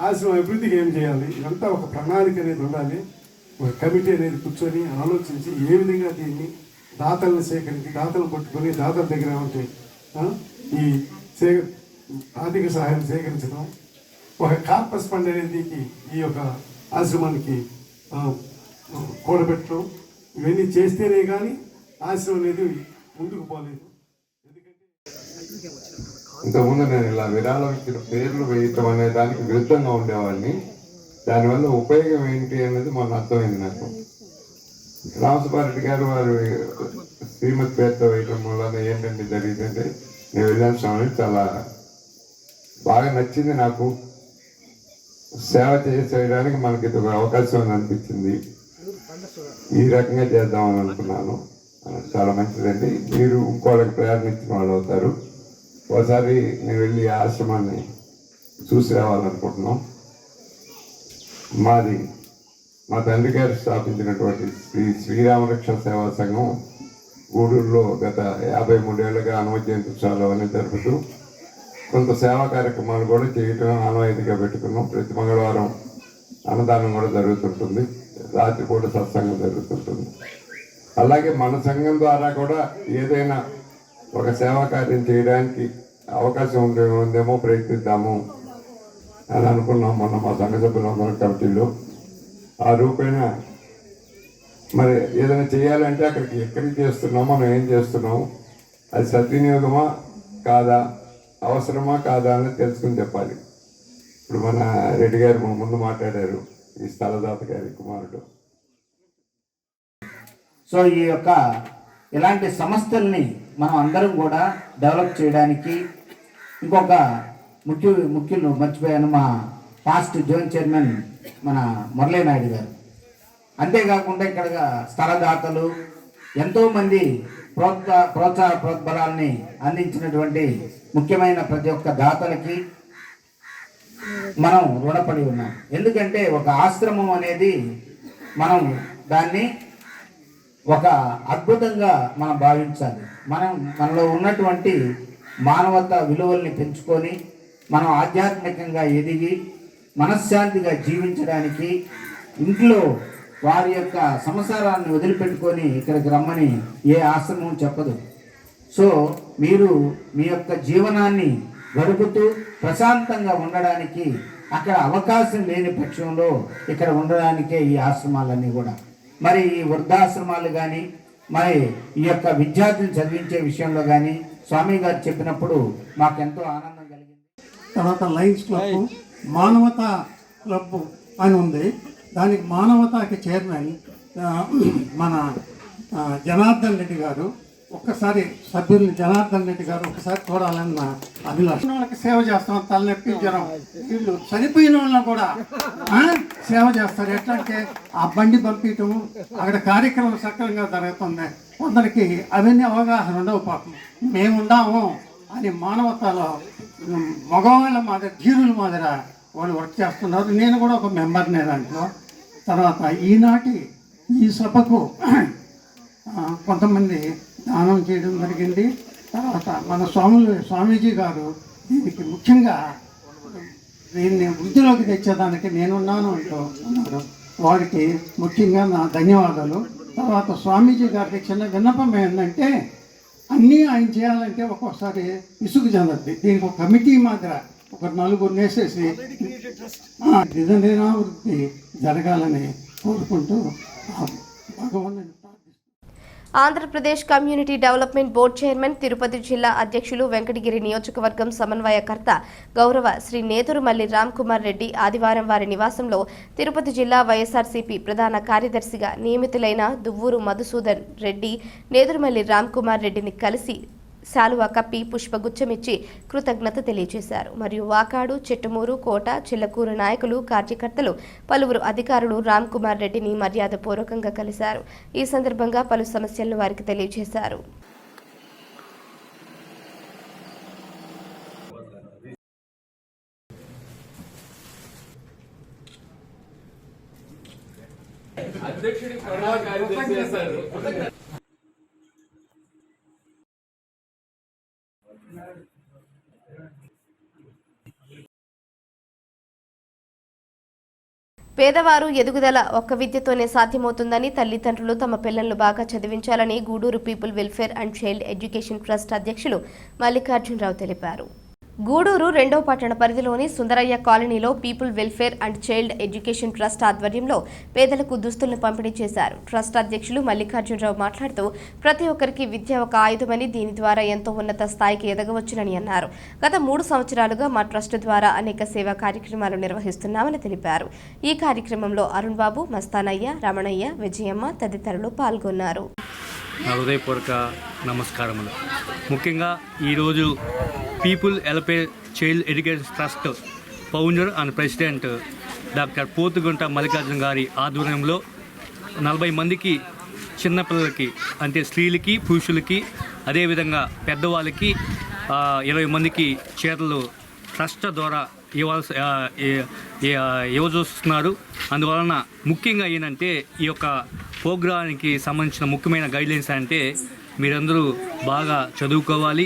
ఆశ్రమ అభివృద్ధికి ఏం చేయాలి, ఇదంతా ఒక ప్రణాళిక అనేది ఉండాలి. ఒక కమిటీ అనేది కూర్చొని ఆలోచించి ఏ విధంగా దీన్ని దాతలను సేకరించి, దాతలు పట్టుకొని దాతల దగ్గర ఉంటే ఈ ఆర్థిక సహాయం సేకరించడం, ఒక కార్పస్ ఫండ్ అనేది ఈ యొక్క ఆశ్రమానికి కూడబెట్టడం ఇవన్నీ చేస్తేనే కానీ ఆశ్రమం అనేది ముందుకు పోలేదు. ఇంతకుముందు నేను ఇలా విరాళం ఇచ్చిన పేర్లు వేయటం అనే దానికి విరుద్ధంగా ఉండేవాడిని. దానివల్ల ఉపయోగం ఏంటి అనేది మొన్న అర్థమైంది నాకు. రామసుబ్బారెడ్డి గారు వారు శ్రీమతి పేరుతో వేయటం వల్ల ఏంటంటే జరిగిందంటే, నేను వెళ్ళాను స్వామి, చాలా బాగా నచ్చింది నాకు. సేవ చేయడానికి మనకి ఇది ఒక అవకాశం అని అనిపించింది. ఈ రకంగా చేద్దామని అనుకున్నాను. చాలా మంచిదండి. మీరు ఇంకోళ్ళకి ప్రయాణించిన వాళ్ళు అవుతారు. ఒకసారి నేను వెళ్ళి ఆశ్రమాన్ని చూసి రావాలనుకుంటున్నాం. మా తండ్రి గారు స్థాపించినటువంటి శ్రీరామరక్ష సేవా సంఘం గూడూరులో గత 53 ఏళ్ళుగా హనుమత్ జయంతి ఉత్సవాలు అన్నీ జరుపుతూ కొంత సేవా కార్యక్రమాలు కూడా చేయటం ఆనవాయితీగా పెట్టుకున్నాం. ప్రతి మంగళవారం అన్నదానం కూడా జరుగుతుంటుంది. రాత్రి పూట సత్సంగం జరుగుతుంటుంది. అలాగే మన సంఘం ద్వారా కూడా ఏదైనా ఒక సేవా కార్యం చేయడానికి అవకాశం ఉందేమో ప్రయత్నిద్దాము అని అనుకున్నాం మొన్న మా సంఘ సభ్యులందరం కమిటీలో. ఆ రూపేణ మరి ఏదైనా చేయాలంటే ఎక్కడికి చేస్తున్నామో, మనం ఏం చేస్తున్నాము, అది సద్వినియోగమా కాదా, అవసరమా కాదా అని తెలుసుకుని చెప్పాలి. ఇప్పుడు మన రెడ్డి గారు ముందు మాట్లాడారు, ఈ స్థలదాత గారి కుమారుడు. సో ఈ యొక్క ఇలాంటి సంస్థల్ని మనం అందరం కూడా డెవలప్ చేయడానికి ఇంకొక ముఖ్యులు మర్చిపోయాను, మా పాస్ట్ జోన్ చైర్మన్ మన మురళీ నాయుడు గారు. అంతేకాకుండా ఇక్కడ స్థలదాతలు ఎంతోమంది ప్రోత్సాహ ప్రోద్బలాల్ని అందించినటువంటి ముఖ్యమైన ప్రతి ఒక్క దాతలకి మనం రుణపడి ఉన్నాం. ఎందుకంటే ఒక ఆశ్రమం అనేది మనం దాన్ని ఒక అద్భుతంగా మనం భావించాలి. మనలో ఉన్నటువంటి మానవత విలువల్ని పెంచుకొని మనం ఆధ్యాత్మికంగా ఎదిగి మనశ్శాంతిగా జీవించడానికి ఇంట్లో వారి యొక్క సంసారాన్ని వదిలిపెట్టుకొని ఇక్కడికి రమ్మని ఏ ఆశ్రమం చెప్పదు. సో మీరు మీ యొక్క జీవనాన్ని గడుపుతూ ప్రశాంతంగా ఉండడానికి అక్కడ అవకాశం లేని పక్షంలో ఇక్కడ ఉండడానికే ఈ ఆశ్రమాలన్నీ కూడా. మరి ఈ వృద్ధాశ్రమాలు కానీ మరి ఈ యొక్క విద్యార్థులు చదివించే విషయంలో కానీ స్వామి గారు చెప్పినప్పుడు మాకెంతో ఆనందం కలిగింది. తర్వాత లయన్స్ క్లబ్, మానవతా క్లబ్ అని ఉంది. దానికి మానవతాకి చైర్మన్ మన జనార్దన్ రెడ్డి గారు. ఒక్కసారి సభ్యుల్ని జనార్దన్ రెడ్డి గారు ఒకసారి చూడాలన్న అభిలాష. వాళ్ళకి సేవ చేస్తాం, తలనొప్పి జ్వరం, వీళ్ళు చనిపోయిన వాళ్ళని కూడా సేవ చేస్తారు. ఎట్లా అంటే ఆ బండి పంపించడం, అక్కడ కార్యక్రమం సక్రమంగా జరుగుతుంది. కొందరికి అవన్నీ అవగాహన ఉండవు. పాపం మేముండాము అని మానవతలో మగవాళ్ళ మాదిరి, ధీరుల మాదిర వాళ్ళు వర్క్ చేస్తున్నారు. నేను కూడా ఒక మెంబర్నే దాంట్లో. తర్వాత ఈనాటి ఈ సభకు కొంతమంది దానం చేయడం జరిగింది. తర్వాత మన స్వామీజీ గారు దీనికి ముఖ్యంగా దీన్ని వృద్ధిలోకి తెచ్చేదానికి నేనున్నాను అంటూ ఉన్నారు. వారికి ముఖ్యంగా నా ధన్యవాదాలు. తర్వాత స్వామీజీ గారికి చిన్న విన్నపం ఏంటంటే, అన్నీ ఆయన చేయాలంటే ఒక్కోసారి ఇసుగు చెందద్ది. దీనికి ఒక కమిటీ మాదిర ఒక 4 వేసేసి దినదినాభివృద్ధి జరగాలని కోరుకుంటూ భగవాన్. Andhra Pradesh community development board chairman, Tirupati జిల్లా అధ్యక్షులు, వెంకటగిరి నియోజకవర్గం సమన్వయకర్త గౌరవ శ్రీ నేదురుమల్లి రామ్ కుమార్ రెడ్డి ఆదివారం వారి నివాసంలో తిరుపతి జిల్లా వైఎస్ఆర్సీపీ ప్రధాన కార్యదర్శిగా నియమితులైన దువ్వూరు మధుసూదన్ రెడ్డి నేదురుమల్లి రామ్ కుమార్ రెడ్డిని కలిసి శాలువా కప్పి పుష్పగుచ్చమిచ్చి కృతజ్ఞత తెలియజేశారు. మరియు వాకాడు, చెట్టుమూరు, కోట, చిల్లకూరు నాయకులు, కార్యకర్తలు, పలువురు అధికారులు రామ్ కుమార్ రెడ్డిని మర్యాదపూర్వకంగా కలిశారు. ఈ సందర్భంగా పలు సమస్యలను వారికి తెలియజేశారు. పేదవారు ఎదుగుదల ఒక్క విద్యతోనే సాధ్యమవుతుందని తల్లిదండ్రులు తమ పిల్లలను బాగా చదివించాలని Gudur people welfare and child education trust అధ్యక్షులు మల్లికార్జునరావు తెలిపారు. గూడూరు 2వ పట్టణ పరిధిలోని సుందరయ్య కాలనీలో people welfare and child education trust ఆధ్వర్యంలో పేదలకు దుస్తులను పంపిణీ చేశారు. ట్రస్ట్ అధ్యక్షులు మల్లికార్జునరావు మాట్లాడుతూ ప్రతి ఒక్కరికి విద్య ఒక ఆయుధమని, దీని ద్వారా ఎంతో ఉన్నత స్థాయికి ఎదగవచ్చునని అన్నారు. గత 3 సంవత్సరాలుగా మా ట్రస్ట్ ద్వారా అనేక సేవా కార్యక్రమాలు నిర్వహిస్తున్నామని తెలిపారు. ఈ కార్యక్రమంలో అరుణ్ బాబు, మస్తానయ్య, రమణయ్య, విజయమ్మ తదితరులు పాల్గొన్నారు. హృదయపూర్వక నమస్కారములు. ముఖ్యంగా ఈరోజు people welfare child education trust founder and president doctor Pothugunta Mallikarjuna గారి ఆధ్వర్యంలో 40 మందికి చిన్నపిల్లలకి అంటే స్త్రీలకి, పురుషులకి, అదేవిధంగా పెద్దవాళ్ళకి 20 మందికి చీరలు ట్రస్ట్ ద్వారా ఇవ్వజూస్తున్నారు. అందువలన ముఖ్యంగా ఏంటంటే ఈ యొక్క ప్రోగ్రాంకి సంబంధించిన ముఖ్యమైన గైడ్లైన్స్ అంటే మీరందరూ బాగా చదువుకోవాలి.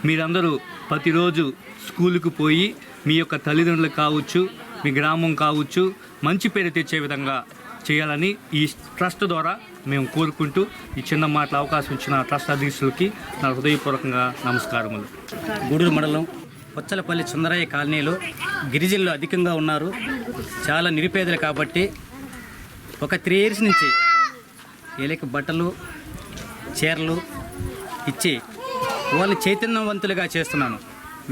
మీరందరూ ప్రతిరోజు స్కూలుకు పోయి మీ యొక్క తల్లిదండ్రులకు కావచ్చు, మీ గ్రామం కావచ్చు, మంచి పేరు తెచ్చే విధంగా చేయాలని ఈ ట్రస్ట్ ద్వారా మేము కోరుకుంటూ ఈ చిన్న మాటల అవకాశం ఇచ్చిన ట్రస్ట్ అధ్యక్షులకి నా హృదయపూర్వకంగా నమస్కారములు. గూడూరు మండలం పొచ్చలపల్లి సుందరయ్య కాలనీలో గిరిజనులు అధికంగా ఉన్నారు. చాలా నిరుపేదలు కాబట్టి ఒక 3 years నుంచి వీళ్ళకి బట్టలు, చీరలు ఇచ్చి వాళ్ళని చైతన్యవంతులుగా చేస్తున్నాను.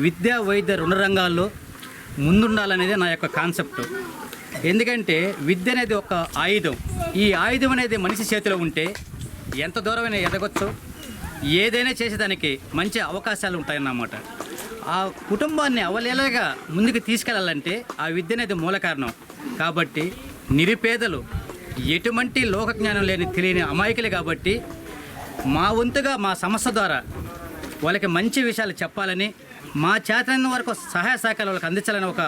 విద్యా, వైద్య, 2 రంగాల్లో ముందుండాలనేది నా యొక్క కాన్సెప్ట్. ఎందుకంటే విద్య అనేది ఒక ఆయుధం. ఈ ఆయుధం అనేది మనిషి చేతిలో ఉంటే ఎంత దూరమైనా ఎదగొచ్చు, ఏదైనా చేసేదానికి మంచి అవకాశాలు ఉంటాయన్నమాట. ఆ కుటుంబాన్ని అవలేలగా ముందుకు తీసుకెళ్లాలంటే ఆ విద్య అనేది మూల కారణం. కాబట్టి నిరుపేదలు ఎటువంటి లోకజ్ఞానం లేని తెలియని అమాయకులు కాబట్టి మా వంతుగా మా సంస్థ ద్వారా వాళ్ళకి మంచి విషయాలు చెప్పాలని, మా చేతనైన వరకు సహాయ సహకారాలు వాళ్ళకి అందించాలని ఒక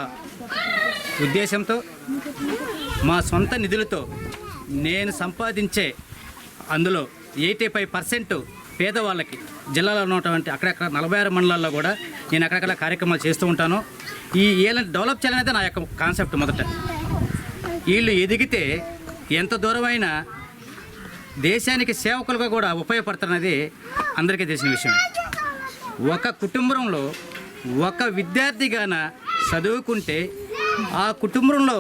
ఉద్దేశంతో మా సొంత నిధులతో నేను సంపాదించే అందులో 85% పేదవాళ్ళకి జిల్లాలో ఉన్నటువంటి అక్కడక్కడ 46 మండలాల్లో కూడా నేను అక్కడక్కడ కార్యక్రమాలు చేస్తూ ఉంటాను. ఈ వీళ్ళని డెవలప్ చేయాలనేది నా యొక్క కాన్సెప్ట్. మొదట వీళ్ళు ఎదిగితే ఎంత దూరమైనా దేశానికి సేవకులుగా కూడా ఉపయోగపడుతున్నది అందరికీ తెలిసిన విషయం. ఒక కుటుంబంలో ఒక విద్యార్థిగాన చదువుకుంటే ఆ కుటుంబంలో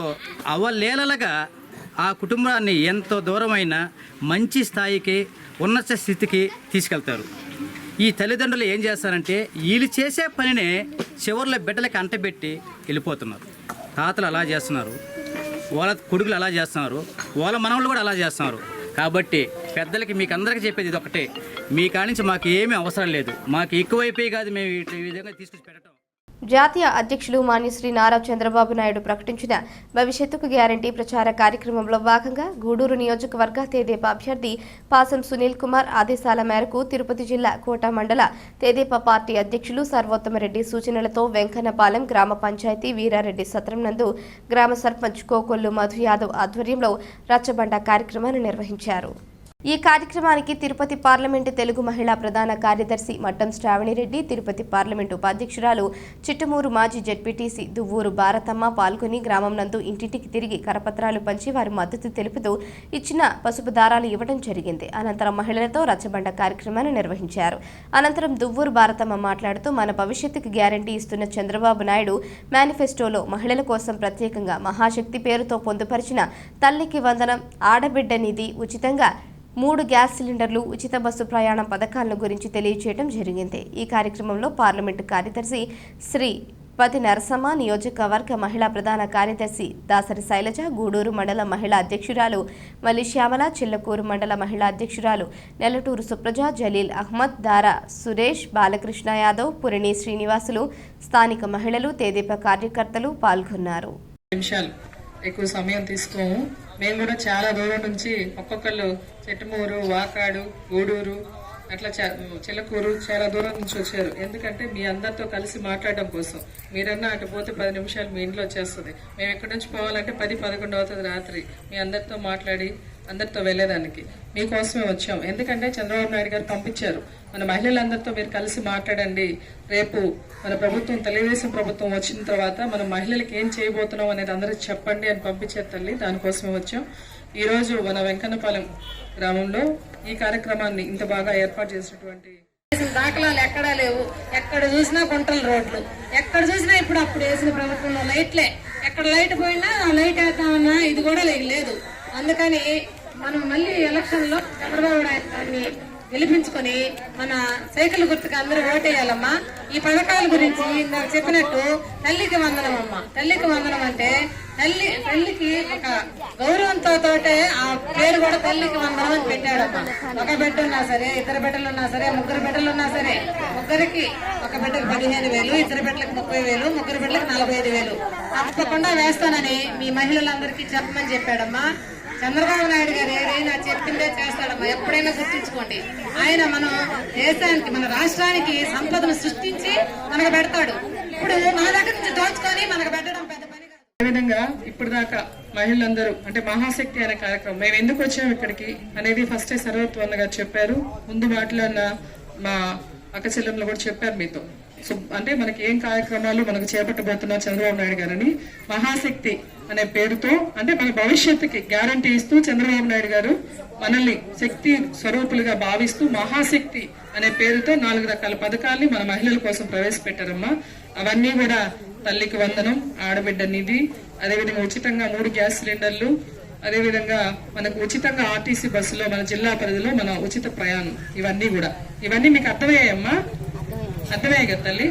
అవలేలలుగా ఆ కుటుంబాన్ని ఎంతో దూరమైన మంచి స్థాయికి, ఉన్నత స్థితికి తీసుకెళ్తారు. ఈ తల్లిదండ్రులు ఏం చేస్తారంటే వీళ్ళు చేసే పనినే చివర్ల బిడ్డలకి అంటబెట్టి వెళ్ళిపోతున్నారు. తాతలు అలా చేస్తున్నారు, వాళ్ళ కొడుకులు అలా చేస్తున్నారు, వాళ్ళ మనవళ్ళు కూడా అలా చేస్తున్నారు. కాబట్టి పెద్దలకి మీకు అందరికీ చెప్పేది ఇది ఒకటే, మీ కాడి నుంచి మాకు ఏమీ అవసరం లేదు. మాకు ఎక్కువైపోయి కాదు మేము ఈ విధంగా తీసుకొచ్చి పెట్టడం. జాతీయ అధ్యక్షులు మాన్యశ్రీ నారా చంద్రబాబు నాయుడు ప్రకటించిన భవిష్యత్తుకు గ్యారంటీ ప్రచార కార్యక్రమంలో భాగంగా గూడూరు నియోజకవర్గ తెదేపా అభ్యర్థి పాసం సునీల్ కుమార్ ఆదేశాల మేరకు తిరుపతి జిల్లా కోట మండల తెదేపా పార్టీ అధ్యక్షులు సర్వోత్తమరెడ్డి సూచనలతో వెంకన్నపాలెం గ్రామ పంచాయతీ వీరారెడ్డి సత్రం నందు గ్రామ సర్పంచ్ కోకొల్లు మధు యాదవ్ ఆధ్వర్యంలో రచ్చబండ కార్యక్రమాన్ని నిర్వహించారు. ఈ కార్యక్రమానికి తిరుపతి పార్లమెంటు తెలుగు మహిళా ప్రధాన కార్యదర్శి మట్టం శ్రావణిరెడ్డి, తిరుపతి పార్లమెంటు ఉపాధ్యక్షురాలు చిట్టమూరు మాజీ జెడ్పీటీసీ దువ్వూరు భారతమ్మ పాల్గొని గ్రామం నందు ఇంటింటికి తిరిగి కరపత్రాలు పంచి వారి మద్దతు తెలుపుతూ ఇచ్చిన పసుపు దారాలు ఇవ్వడం జరిగింది. అనంతరం మహిళలతో రచ్చబండ కార్యక్రమాన్ని నిర్వహించారు. అనంతరం దువ్వూరు భారతమ్మ మాట్లాడుతూ మన భవిష్యత్తుకు గ్యారంటీ ఇస్తున్న చంద్రబాబు నాయుడు మేనిఫెస్టోలో మహిళల కోసం ప్రత్యేకంగా మహాశక్తి పేరుతో పొందుపరిచిన తల్లికి వందనం, ఆడబిడ్డ నిధి, ఉచితంగా 3 గ్యాస్ సిలిండర్లు, ఉచిత బస్సు ప్రయాణం పథకాలను గురించి తెలియజేయడం జరిగింది. ఈ కార్యక్రమంలో పార్లమెంటు కార్యదర్శి శ్రీ పతి నరసమ్మ, నియోజకవర్గ మహిళా ప్రధాన కార్యదర్శి దాసరి శైలజ, గూడూరు మండల మహిళా అధ్యక్షురాలు మల్లి శ్యామల, చిల్లకూరు మండల మహిళా అధ్యక్షురాలు నెల్లటూరు సుప్రజ, జలీల్ అహ్మద్, దారా సురేష్, బాలకృష్ణ యాదవ్, పురిణి శ్రీనివాసులు, స్థానిక మహిళలు, తెదేపా కార్యకర్తలు పాల్గొన్నారు. ఎక్కువ సమయం తీసుకోము. మేము కూడా చాలా దూరం నుంచి ఒక్కొక్కళ్ళు చెట్టుమూరు, వాకాడు, గూడూరు, అట్లా చిలకూరు చాలా దూరం నుంచి వచ్చారు. ఎందుకంటే మీ అందరితో కలిసి మాట్లాడడం కోసం. మీరన్నా అటు పోతే 10 నిమిషాలు మీ ఇంట్లో వచ్చేస్తుంది. మేము ఎక్కడి నుంచి పోవాలంటే 10-11 అవుతుంది రాత్రి. మీ అందరితో మాట్లాడి అందరితో వెళ్ళేదానికి మీకోసమే వచ్చాం. ఎందుకంటే చంద్రబాబు నాయుడు గారు పంపించారు, మన మహిళలందరితో మీరు కలిసి మాట్లాడండి. రేపు మన ప్రభుత్వం, తెలుగుదేశం ప్రభుత్వం వచ్చిన తర్వాత మనం మహిళలకు ఏం చేయబోతున్నాం అనేది అందరికి చెప్పండి అని పంపించారు తల్లి. దానికోసమే వచ్చాం. ఈరోజు మన వెంకన్నపాలెం గ్రామంలో ఈ కార్యక్రమాన్ని ఇంత బాగా ఏర్పాటు చేసినటువంటి దాఖలాలు ఎక్కడా లేవు. ఎక్కడ చూసినా గుంటల రోడ్లు, ఎక్కడ చూసినా అప్పుడు వేసిన ప్రభుత్వంలో లైట్లే. ఎక్కడ లైట్ పోయినా ఆ లైట్ వేద్దామన్నా ఇది కూడా లేదు. అందుకని మనం మళ్ళీ ఎలక్షన్లో చంద్రబాబు నాయుడు గారిని గెలిపించుకొని మన సైకిల్ గుర్తుకు అందరూ ఓటేయాలమ్మా. ఈ పథకాల గురించి నాకు చెప్పినట్టు తల్లికి వందనం అమ్మ. తల్లికి వందనం అంటే తల్లికి ఒక గౌరవంతో తోటే ఆ పేరు కూడా తల్లికి వందనం అని పెట్టాడమ్మా. ఒక బిడ్డ ఉన్నా సరే, ఇద్దరు బిడ్డలు ఉన్నా సరే, ముగ్గురు బిడ్డలు ఉన్నా సరే, ముగ్గురికి ఒక బిడ్డకు 15,000, ఇద్దరు బిడ్డలకు 30,000, ముగ్గురు బిడ్డలకు 45,000 తప్పకుండా వేస్తానని మీ మహిళలందరికీ చెప్పమని చెప్పాడమ్మా. చంద్రబాబు నాయుడు గారు ఏదైనా చెప్పిందే చేస్తాడమ్మా. ఎప్పుడైనా గుర్తుంచుకోండి, ఆయన మన దేశానికి, మన రాష్ట్రానికి సంపదను సృష్టించి మనకు పెడతాడు. ఇప్పుడు మన దగ్గర నుంచి దోచుకొని మనకు పెట్టడం పెద్ద పని. అదేవిధంగా ఇప్పుడు దాకా మహిళలందరూ అంటే మహాశక్తి అనే కార్యక్రమం మేము ఎందుకు వచ్చాము ఇక్కడికి అనేది ఫస్ట్ సర్వత్వన్న గారు చెప్పారు. ముందు మాట్లాడిన మా అక్క చెల్లెమ్మలు కూడా చెప్పారు మీతో. సో అంటే మనకి ఏం కార్యక్రమాలు మనకు చేపట్టబోతున్నారు చంద్రబాబు నాయుడు గారని. మహాశక్తి అనే పేరుతో అంటే మన భవిష్యత్తుకి గ్యారంటీ ఇస్తూ చంద్రబాబు నాయుడు గారు మనల్ని శక్తి స్వరూపులుగా భావిస్తూ మహాశక్తి అనే పేరుతో 4 రకాల పథకాల్ని మన మహిళల కోసం ప్రవేశపెట్టారమ్మా. అవన్నీ కూడా తల్లికి వందనం, ఆడబిడ్డ నిధి, అదేవిధంగా ఉచితంగా 3 గ్యాస్ సిలిండర్లు, అదేవిధంగా మనకు ఉచితంగా ఆర్టీసీ బస్సులో మన జిల్లా పరిధిలో మన ఉచిత ప్రయాణం, ఇవన్నీ మీకు అర్థమయ్యాయమ్మా? అర్థమయ్యాయి కదా తల్లి?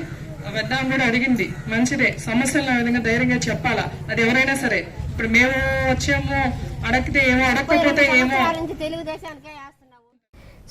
అవన్నీ కూడా అడిగింది మంచిదే. సమస్యలను ఆ విధంగా ధైర్యంగా చెప్పాలా. అది ఎవరైనా సరే. ఇప్పుడు మేము వచ్చాము అడగితే ఏమో, అడగకపోతే ఏమో.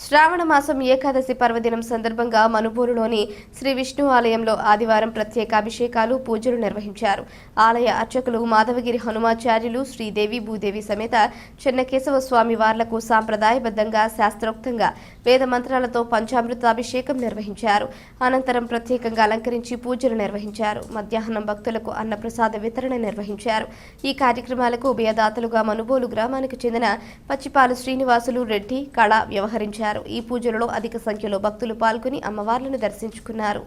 శ్రావణ మాసం ఏకాదశి పర్వదినం సందర్భంగా మనుబోలులోని శ్రీ విష్ణు ఆలయంలో ఆదివారం ప్రత్యేక అభిషేకాలు, పూజలు నిర్వహించారు. ఆలయ అర్చకులు మాధవగిరి హనుమాచార్యులు, శ్రీదేవి భూదేవి సమేత చెన్నకేశవ స్వామి వార్లకు సాంప్రదాయబద్ధంగా శాస్త్రోక్తంగా వేద మంత్రాలతో పంచామృతాభిషేకం నిర్వహించారు. అనంతరం ప్రత్యేకంగా అలంకరించి పూజలు నిర్వహించారు. మధ్యాహ్నం భక్తులకు అన్నప్రసాద వితరణ నిర్వహించారు. ఈ కార్యక్రమాలకు ఉభయదాతలుగా మనుబోలు గ్రామానికి చెందిన పచ్చిపాలు శ్రీనివాసులు రెడ్డి కళ వ్యవహరించారు. ఈ పూజలలో అధిక సంఖ్యలో భక్తులు పాల్గొని అమ్మవార్లను దర్శించుకున్నారు.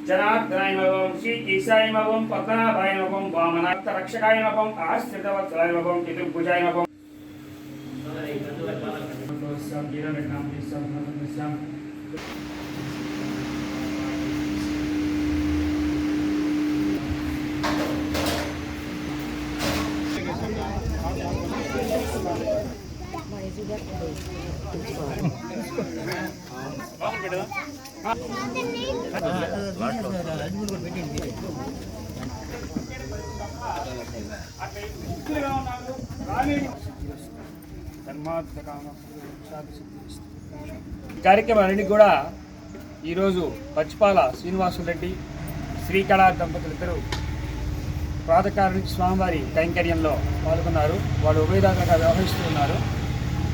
जनार्दनाय नमः, श्री केशाय नमः, पद्मनाभाय नमः, वामनाथ रक्षकाय नमः, आश्रितवत्सलाय नमः, चतुर्भुजाय नमः। కార్యక్రమాలన్నీ కూడా ఈరోజు పచ్చిపాల శ్రీనివాసులరెడ్డి శ్రీకళా దంపతులిద్దరూ ప్రాతకాల నుంచి స్వామివారి కైంకర్యంలో పాల్గొన్నారు. వాళ్ళు ఉభయదాతలుగా వ్యవహరిస్తున్నారు.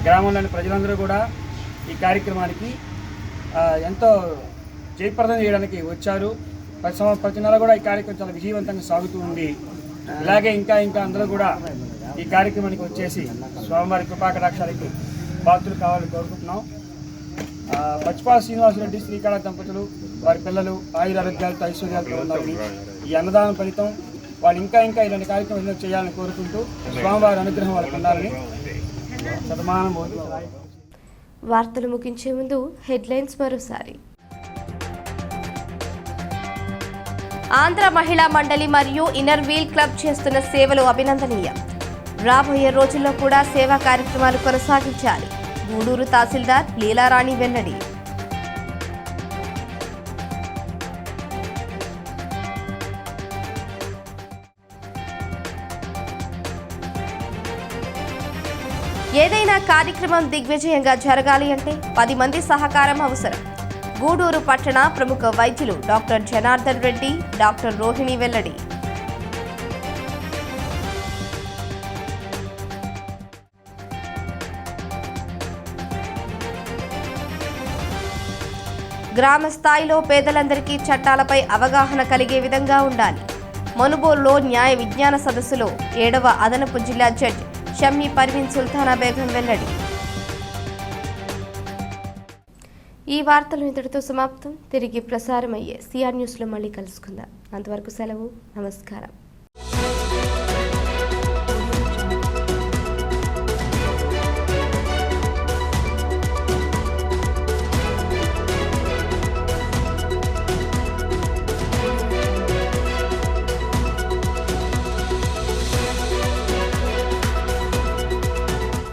గ్రామంలోని ప్రజలందరూ కూడా ఈ కార్యక్రమానికి ఎంతో జయప్రదం చేయడానికి వచ్చారు. ప్రతి నెల కూడా ఈ కార్యక్రమం చాలా విజయవంతంగా సాగుతూ ఉంది. ఇలాగే ఇంకా అందరూ కూడా ఈ కార్యక్రమానికి వచ్చేసి స్వామివారి కృపాకటాక్షాలకి పాత్రలు కావాలని కోరుకుంటున్నాం. పచ్చిపాల శ్రీనివాసరెడ్డి శ్రీకళా దంపతులు వారి పిల్లలు ఆయురారోగ్యాలతో ఐశ్వర్యాలతో ఉన్నారని, ఈ అన్నదానం ఫలితం వాళ్ళు ఇంకా ఇలాంటి కార్యక్రమం ఎన్నో చేయాలని కోరుకుంటూ స్వామివారి అనుగ్రహం వాళ్ళకి ఉండాలని శతమానం వార్తలు ముగించే ముందు హెడ్లైన్స్ మరోసారి. ఆంధ్ర మహిళా మండలి మరియు ఇన్నర్ వీల్ క్లబ్ చేస్తున్న సేవలు అభినందనీయం. రాబోయే రోజుల్లో కూడా సేవా కార్యక్రమాలు కొనసాగించాలి. గూడూరు తహసీల్దార్ లీలారాణి వెల్లడి. ఏదైనా కార్యక్రమం దిగ్విజయంగా జరగాలి అంటే 10 మంది సహకారం అవసరం. గూడూరు పట్టణ ప్రముఖ వైద్యులు డాక్టర్ జనార్దన్ రెడ్డి, డాక్టర్ రోహిణి వెల్లడి. గ్రామ స్థాయిలో పేదలందరికీ చట్టాలపై అవగాహన కలిగే విధంగా ఉండాలి. మనుబోలులో న్యాయ విజ్ఞాన సదస్సులో 7వ అదనపు జిల్లా జడ్జి షమ్మి పర్వీన్ సుల్తానా బేగం వెల్లడి. ఈ వార్తలు ఇంతటితో సమాప్తం. తిరిగి ప్రసారమయ్యే సిఆర్ న్యూస్లో మళ్ళీ కలుసుకుందాం. అంతవరకు సెలవు. నమస్కారం.